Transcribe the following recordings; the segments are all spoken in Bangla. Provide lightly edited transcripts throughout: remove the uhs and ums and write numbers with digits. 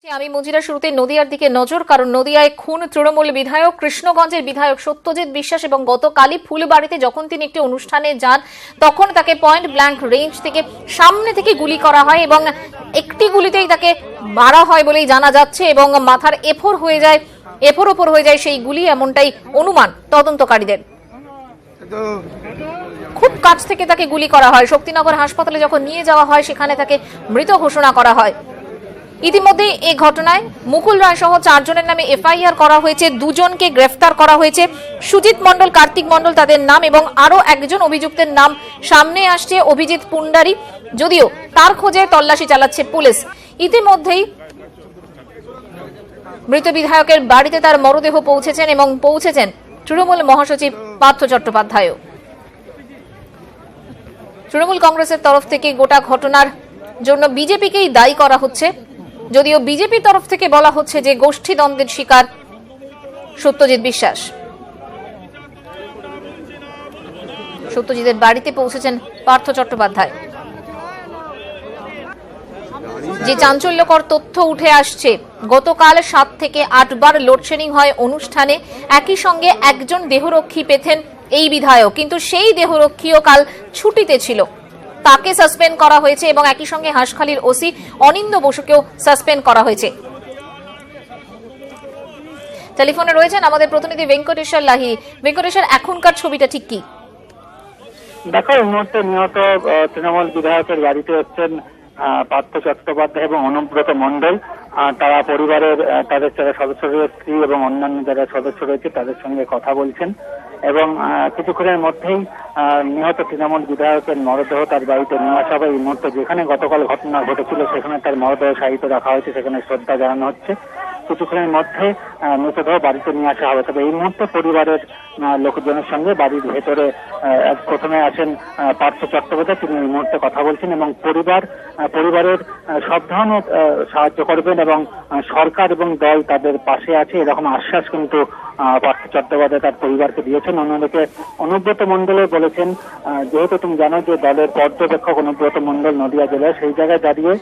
আমি মঞ্জিরা শুরুতে নদিয়ার দিকে নজর, কারণ নদিয়ায় খুন তৃণমূল বিধায়ক কৃষ্ণগঞ্জের বিধায়ক সত্যজিৎ বিশ্বাস এবং গতকালই ফুলবাড়িতে যখন তিনি একটি অনুষ্ঠানে যান তখন তাকে পয়েন্ট ব্ল্যাঙ্ক রেঞ্জ থেকে সামনে থেকে গুলি করা হয় এবং একটি গুলিতেই তাকে মারা হয় বলেই জানা যাচ্ছে এবং মাথার এফোর ওপর হয়ে যায় সেই গুলি, এমনটাই অনুমান তদন্তকারীদের। খুব কাছ থেকে তাকে গুলি করা হয়। শক্তিনগর হাসপাতালে যখন নিয়ে যাওয়া হয় সেখানে তাকে মৃত ঘোষণা করা হয়। ইতিমধ্যে এই ঘটনায় মুকুল রায় সহ 4 জনের নামে এফআইআর করা হয়েছে, 2 জনকে গ্রেফতার করা হয়েছে। সুজিত মণ্ডল, কার্তিক মণ্ডল তাদের নাম এবং আরো একজন অভিযুক্তের নাম সামনে আসছে, অভিজিৎ পুন্ডারি, যদিও তার খোঁজে তল্লাশি চালাচ্ছে পুলিশ। ইতিমধ্যেই মৃত বিধায়কের বাড়িতে তার মরদেহ পৌঁছেছেন তৃণমূল মহাসচিব পার্থ চট্টোপাধ্যায়। তৃণমূল কংগ্রেসের তরফ থেকে গোটা ঘটনার জন্য বিজেপিকেই দায়ী করা হচ্ছে, যদিও বিজেপির তরফ থেকে বলা হচ্ছে যে গোষ্ঠী দ্বন্দ্বের শিকার সত্যজিৎ বিশ্বাস। সত্যজিতের বাড়িতে পৌঁছেছেন পার্থ চট্টোপাধ্যায়। যে চাঞ্চল্যকর তথ্য উঠে আসছে, গতকাল 7 থেকে 8 বার লোডশেডিং হয় অনুষ্ঠানে, একই সঙ্গে একজন দেহরক্ষী পেতেন এই বিধায়ক, কিন্তু সেই দেহরক্ষীও কাল ছুটিতে ছিল, তাকে সাসপেন্ড করা হয়েছে এবং একই সঙ্গে হাঁসখালির ওসি অনিন্দ বসুকেও সাসপেন্ড করা হয়েছে। টেলিফোনে রয়েছেন আমাদের প্রতিনিধি ভেঙ্কটেশ্বর লাহিড়ী। ভেঙ্কটেশ্বর, এখনকার ছবিটা ঠিক কি? দেখো, এই মুহূর্তে নিহত তৃণমূল বিধায়কের বাড়িতে হচ্ছেন পার্থ চট্টোপাধ্যায় এবং অনুব্রত মণ্ডল। তারা পরিবারের তাদের যারা সদস্য রয়েছে, স্ত্রী এবং অন্যান্য যারা সদস্য রয়েছে তাদের সঙ্গে কথা বলছেন এবং কিছুক্ষণের মধ্যেই নিহত তৃণমূল বিধায়কের মরদেহ তার বাড়িতে নিয়ে আসা হবে। এই মুহূর্তে যেখানে গতকাল ঘটনা ঘটেছিল সেখানে তার মরদেহ সাহিত্য রাখা হয়েছে, সেখানে শ্রদ্ধা জানানো হচ্ছে। কিছুক্ষণের মধ্যে মৃতদেহ বাড়িতে নিয়ে আসা হবে। তবে এই মুহূর্তে পরিবারের লোকজনের সঙ্গে বাড়ির ভেতরে প্রথমে আসেন পার্থ চট্টোপাধ্যায়, তিনি এই মুহূর্তে কথা বলছেন এবং পরিবারের সব ধরনের সাহায্য করবেন এবং সরকার এবং দল তাদের পাশে আছে, এরকম আশ্বাস কিন্তু পার্থ চট্টোপাধ্যায় তার পরিবারকে দিয়েছেন। অন্যদিকে অনুব্রত মণ্ডলে বলেছেন, যেহেতু তুমি জানো যে দলের পর্যবেক্ষক অনুব্রত মণ্ডল নদিয়া জেলায়, সেই জায়গায় দাঁড়িয়ে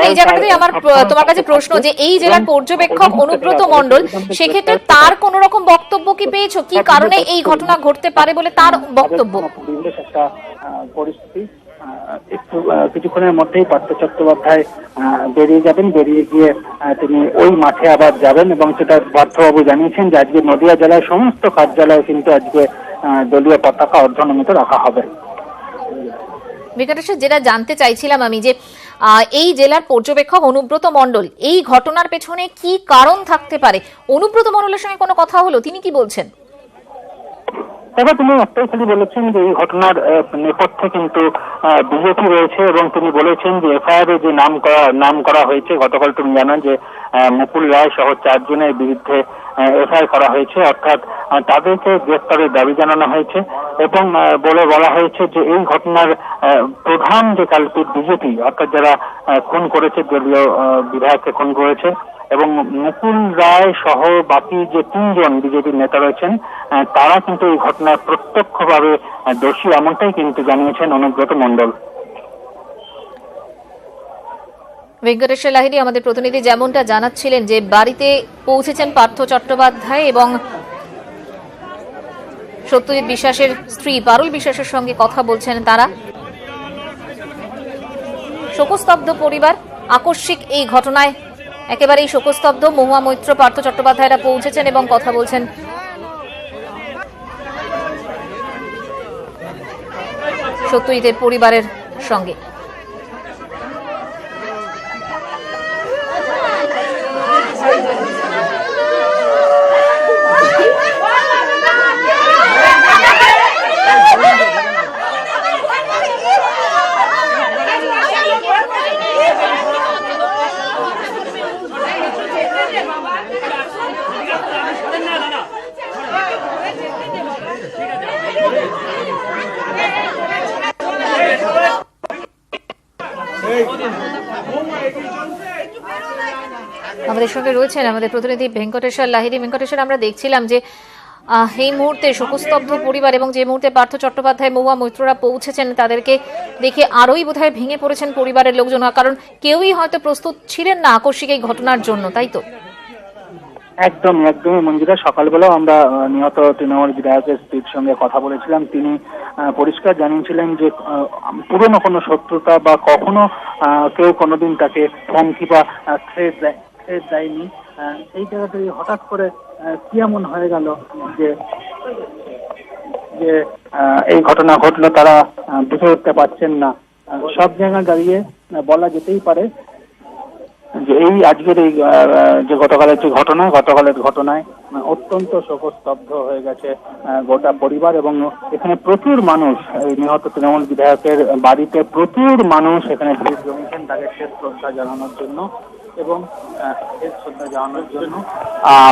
এই জায়গাটাতেই আমার তোমার কাছে প্রশ্ন, যে এই জেলার পর্যবেক্ষক অনুব্রত মণ্ডল, সেক্ষেত্রে তার কোন রকম বক্তব্য কি পেয়েছো? কি কারণে এই ঘটনা ঘটতে পারে বলে তার বক্তব্য? একটা পরিস্থিতি, একটু কিছুক্ষণের মধ্যেই পার্থ চট্টোপাধ্যায় বেরিয়ে যাবেন, বেরিয়ে গিয়ে তিনি ওই মাঠে আবার যাবেন এবং সেটা পার্থবাবু জানিয়েছেন যে আজকে নদিয়া জেলার সমস্ত কার্যালয়ে কিন্তু আজকে দলীয় পতাকা অর্ধনমিত রাখা হবে। বিকাশের যেটা জানতে চাইছিলাম আমি, যে এই জেলার পর্যবেক্ষক অনুব্রত মণ্ডল, এই ঘটনার পেছনে কি কারণ থাকতে পারে? অনুব্রত মণ্ডলের সঙ্গে কোনো কথা হলো? তিনি কি বলছেন? তবে তিনি একটাই খালি বলেছেন যে এই ঘটনার নেপথ্যে কিন্তু বিজেপি রয়েছে এবং তিনি বলেছেন যে এফআইআর যে নাম করা হয়েছে, গতকাল তুমি জানো যে মুকুল রায় সহ 4 জনের বিরুদ্ধে এফআইআর করা হয়েছে, অর্থাৎ তাদেরকে গ্রেফতারের দাবি জানানো হয়েছে এবং বলা হয়েছে যে এই ঘটনার প্রধান যে কালপিট বিজেপি, অর্থাৎ যারা খুন করেছে, দলীয় বিধায়ককে খুন করেছে, এবং মুকুল রায় সহ বাকি যে 3 জন বিজেপির নেতা রয়েছেন তারা কিন্তু এই ঘটনার প্রত্যক্ষভাবে দোষী, এমনটাই কিন্তু জানিয়েছেন অনুব্রত মণ্ডল। ভেঙ্কটেশ্বর লাহিড়ী আমাদের প্রতিনিধি যেমনটা জানাচ্ছিলেন, যে বাড়িতে পৌঁছেছেন পার্থ চট্টোপাধ্যায় এবং সত্যজিৎ বিশ্বাসের স্ত্রী পারুল বিশ্বাসের সঙ্গে কথা বলছেন তারা। শোকস্তব্ধ পরিবার, আকস্মিক এই ঘটনায় একেবারেই শোকস্তব্ধ। মহুয়া মৈত্র, পার্থ চট্টোপাধ্যায়রা পৌঁছেছেন এবং কথা বলছেন সত্যজিতের পরিবারের সঙ্গে। আমাদের সঙ্গে রয়েছেন আমাদের প্রতিনিধি ভেঙ্কটেশ্বর লাহিড়ী। ভেঙ্কটেশ্বর, আমরা দেখছিলাম যে এই মুহূর্তে শোকস্তব্ধ পরিবার এবং যে মুহূর্তে পার্থ চট্টোপাধ্যায়, মহুয়া মৈত্ররা পৌঁছেছেন তাদেরকে দেখে আরোই বোধহয় ভেঙে পড়েছেন পরিবারের লোকজন, কারণ কেউই হয়তো প্রস্তুত ছিলেন না আকস্মিক এই ঘটনার জন্য, তাই তো? একদমই মঞ্জুরা, সকালবেলাও আমরা নিহত তৃণমূল বিধায়কের স্ত্রীর সঙ্গে কথা বলেছিলাম। তিনি পরিষ্কার জানিয়েছিলেন যে পুরনো কোনো শত্রুতা বা কখনো কেউ কোনোদিন তাকে হুমকি বা থ্রেট দেয়নি। সেই জায়গাতে হঠাৎ করে কি এমন হয়ে গেল যে এই ঘটনা ঘটলো, তারা বুঝে উঠতে পারছেন না। সব জায়গায় দাঁড়িয়ে বলা যেতেই পারে যে এই আজকের এই যে গতকালের ঘটনায় অত্যন্ত শোকস্তব্ধ হয়ে গেছে গোটা পরিবার, এবং এখানে প্রচুর মানুষ, এই নিহত তৃণমূল বিধায়কের বাড়িতে প্রচুর মানুষ এখানে ভিড় জমিয়েছেন তাকে শেষ শ্রদ্ধা জানানোর জন্য। এবং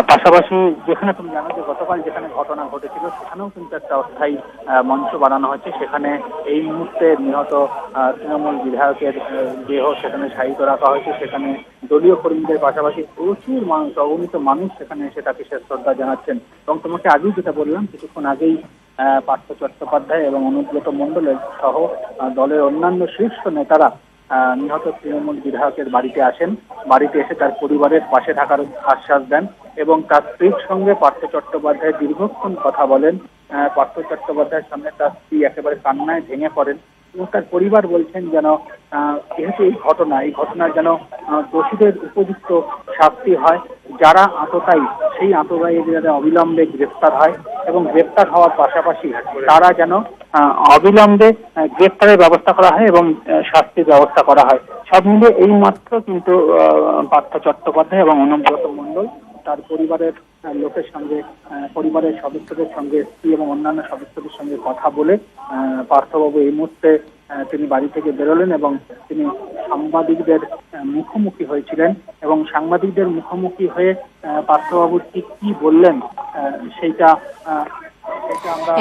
পাশাপাশি যেখানে তুমি জানো যে গতকাল যেখানে ঘটনা ঘটেছিল সেখানেও কিন্তু একটা অস্থায়ী মঞ্চ বানানো হয়েছে। সেখানে এই মুহূর্তে নিহত তৃণমূল বিধায়কের দেহ সেখানে শায়িত রাখা হয়েছে। সেখানে দলীয় কর্মীদের পাশাপাশি প্রচুর মানুষ, অগণিত মানুষ সেখানে এসে তাকে শেষ শ্রদ্ধা জানাচ্ছেন। এবং তোমাকে আগেই যেটা বললাম, কিছুক্ষণ আগেই পার্থ চট্টোপাধ্যায় এবং অনুব্রত মণ্ডলের সহ দলের অন্যান্য শীর্ষ নেতারা নিহত তৃণমূল বিধায়কের বাড়িতে আসেন। বাড়িতে এসে তার পরিবারের পাশে থাকার আশ্বাস দেন এবং তার স্ত্রীর সঙ্গে পার্থ চট্টোপাধ্যায় দীর্ঘক্ষণ কথা বলেন। পার্থ চট্টোপাধ্যায়ের সামনে তার স্ত্রী একেবারে কান্নায় ভেঙে পড়েন এবং তার পরিবার বলছেন যেন যেহেতু এই ঘটনার যেন দোষীদের উপযুক্ত শাস্তি হয়, যারা আততায়ী সেই আততায়ী যেন অবিলম্বে গ্রেফতার হয় এবং গ্রেফতার হওয়ার পাশাপাশি তারা যেন অবিলম্বে গ্রেফতারের ব্যবস্থা করা হয় এবং শাস্তির ব্যবস্থা করা হয়। সব মিলে এই মাত্র কিন্তু পার্থ চট্টোপাধ্যায় এবং অনুব্রত মণ্ডল তার পরিবারের লোকের সঙ্গে, পরিবারের সদস্যদের সঙ্গে, স্ত্রী এবং অন্যান্য সদস্যদের সঙ্গে কথা বলে পার্থবাবু এই মুহূর্তে তিনি বাড়ি থেকে বেরোলেন এবং তিনি সাংবাদিকদের মুখোমুখি হয়েছিলেন এবং সাংবাদিকদের মুখোমুখি হয়ে পার্থবাবু ঠিক কি বললেন সেইটা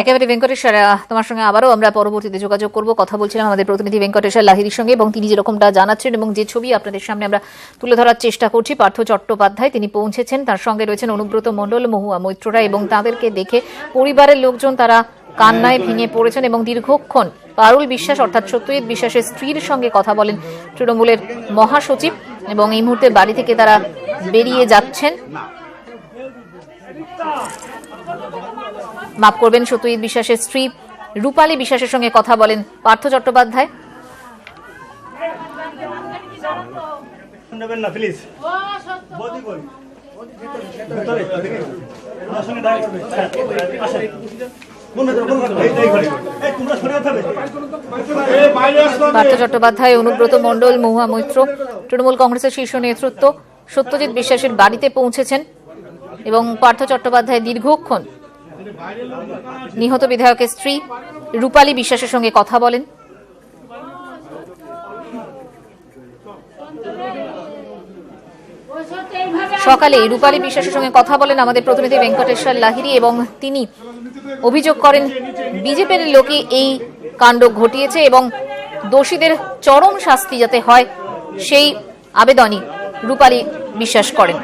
একেবারে ভেঙ্কটেশ্বর, তোমার সঙ্গে আবারও আমরা পরবর্তীতে যোগাযোগ করব। কথা বলছিলাম আমাদের প্রতিনিধি ভেঙ্কটেশ্বর লাহিড়ির সঙ্গে এবং তিনি যেরকমটা জানাচ্ছেন এবং যে ছবি আপনাদের সামনে আমরা তুলে ধরার চেষ্টা করছি, পার্থ চট্টোপাধ্যায় তিনি পৌঁছেছেন, তার সঙ্গে রয়েছেন অনুব্রত মণ্ডল, মহুয়া মৈত্ররা এবং তাদেরকে দেখে পরিবারের লোকজন তারা কান্নায় ভেঙে পড়েছেন এবং দীর্ঘক্ষণ পারুল বিশ্বাস অর্থাৎ সত্যজিৎ বিশ্বাসের স্ত্রীর সঙ্গে কথা বলেন তৃণমূলের মহাসচিব এবং এই মুহূর্তে বাড়ি থেকে তারা বেরিয়ে যাচ্ছেন। মাফ করবেন, সত্যজিৎ বিশ্বাসের স্ত্রী রূপালী বিশ্বাসের সঙ্গে কথা বলেন পার্থ চট্টোপাধ্যায়। পার্থ চট্টোপাধ্যায়, অনুব্রত মণ্ডল, মহুয়া মৈত্র, তৃণমূল কংগ্রেসের শীর্ষ নেতৃত্ব সত্যজিৎ বিশ্বাসের বাড়িতে পৌঁছেছেন এবং পার্থ চট্টোপাধ্যায় দীর্ঘক্ষণ নিহত বিধায়কের স্ত্রী রূপালী বিশ্বাসের সঙ্গে কথা বলেন। সকালে রূপালী বিশ্বাসের সঙ্গে কথা বলেন আমাদের প্রতিনিধি ভেঙ্কটেশ্বর লাহিড়ী এবং তিনি অভিযোগ করেন বিজেপির লোকই এই কাণ্ড ঘটিয়েছে এবং দোষীদের চরম শাস্তি যাতে হয় সেই আবেদনই রূপালী বিশ্বাস করেন।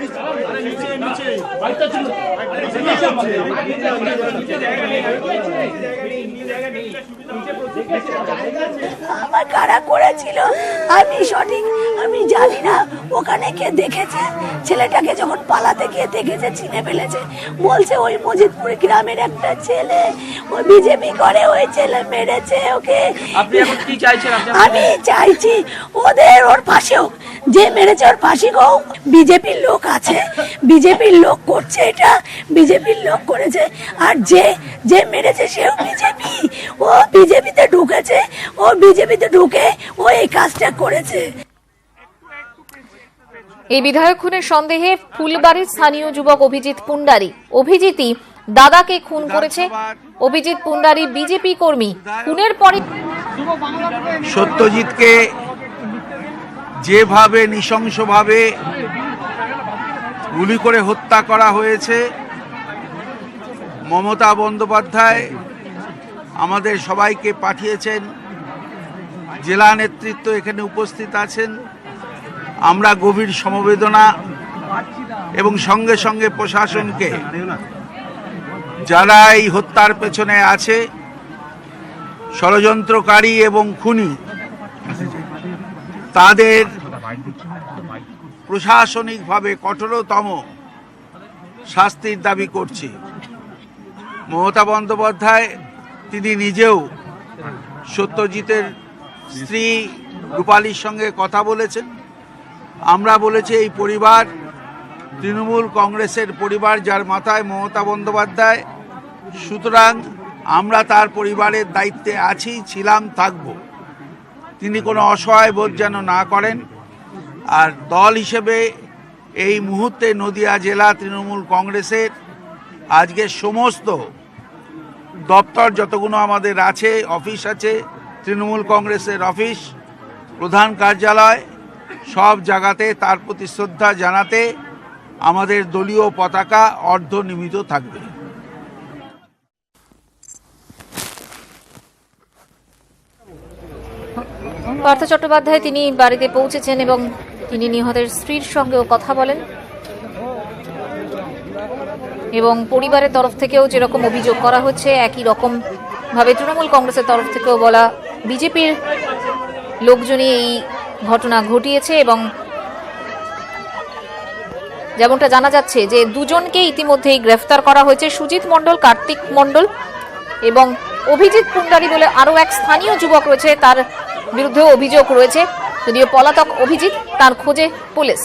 আমার কারা করেছিল আমি জানি না। ওখানে কে দেখেছে ছেলেটাকে, যখন পালাতে গিয়ে দেখেছে, চিনে ফেলেছে, বলছে ওই মজিদপুর গ্রামের একটা ছেলে, ও বিজেপি করে, ওই ছেলে মেরেছে ওকে। আমি চাইছি ওর ফাঁসিও, যে মেরেছে ওর ফাঁসি হোক। বিজেপির লোক আছে, বিজেপির লোক করছে, এটা বিজেপির লোক করেছে, আর যে মেরেছে সেও বিজেপি। ও বিজেপিতে ঢুকেছে, ও বিজেপিতে ঢুকে ও এই কাজটা করেছে। এই বিধায়ক খুনের সন্দেহে ফুলবাড়ির স্থানীয় যুবক অভিজিৎ পুন্ডারি, অভিজিৎই দাদাকে খুন করেছে। অভিজিৎ পুন্ডারি বিজেপি কর্মী, খুনের পরে সত্যজিৎকে যেভাবে নৃশংসভাবে গুলি করে হত্যা করা হয়েছে, মমতা বন্দ্যোপাধ্যায় আমাদের সবাইকে পাঠিয়েছেন, জেলা নেতৃত্ব এখানে উপস্থিত আছেন। আমরা গভীর সমবেদনা এবং সঙ্গে সঙ্গে প্রশাসনকে যারা এই হত্যার পেছনে আছে, ষড়যন্ত্রকারী এবং খুনি, তাদের প্রশাসনিকভাবে কঠোরতম শাস্তির দাবি করছি। মমতা বন্দ্যোপাধ্যায় তিনি নিজেও সত্যজিতের স্ত্রী রূপালীর সঙ্গে কথা বলেছেন। আমরা বলেছি এই পরিবার তৃণমূল কংগ্রেসের পরিবার, যার মাথায় মমতা বন্দ্যোপাধ্যায়, সুতরাং আমরা তার পরিবারের দায়িত্বে আছি, ছিলাম, থাকব। তিনি কোনো অসহায় বোধ যেন না করেন। আর দল হিসেবে এই মুহূর্তে নদিয়া জেলা তৃণমূল কংগ্রেসের আজকে সমস্ত দপ্তর যতগুলো আমাদের আছে, অফিস আছে, তৃণমূল কংগ্রেসের অফিস, প্রধান কার্যালয়, সব জায়গাতে তার প্রতি শ্রদ্ধা জানাতে আমাদের দলীয় পতাকা অর্ধনিমিত থাকবে। পার্থ চট্টোপাধ্যায় তিনি বাড়িতে পৌঁছেছেন এবং তিনি নিহতের স্ত্রীর সঙ্গেও কথা বলেন এবং পরিবারের তরফ থেকেও যেরকম অভিযোগ করা হচ্ছে একই রকম ভাবে তৃণমূল কংগ্রেসের তরফ থেকেও বলা, বিজেপির লোকজনই এই ঘটনা ঘটিয়েছে এবং যেমনটা জানা যাচ্ছে যে দুজনকে ইতিমধ্যেই গ্রেফতার করা হয়েছে, সুজিত মণ্ডল, কার্তিক মণ্ডল এবং অভিজিৎ পুন্ডারি বলে আরও এক স্থানীয় যুবক রয়েছে, তার বিরুদ্ধেও অভিযোগ রয়েছে। যদিও পলাতক অভিজিৎ, তার খোঁজে পুলিশ।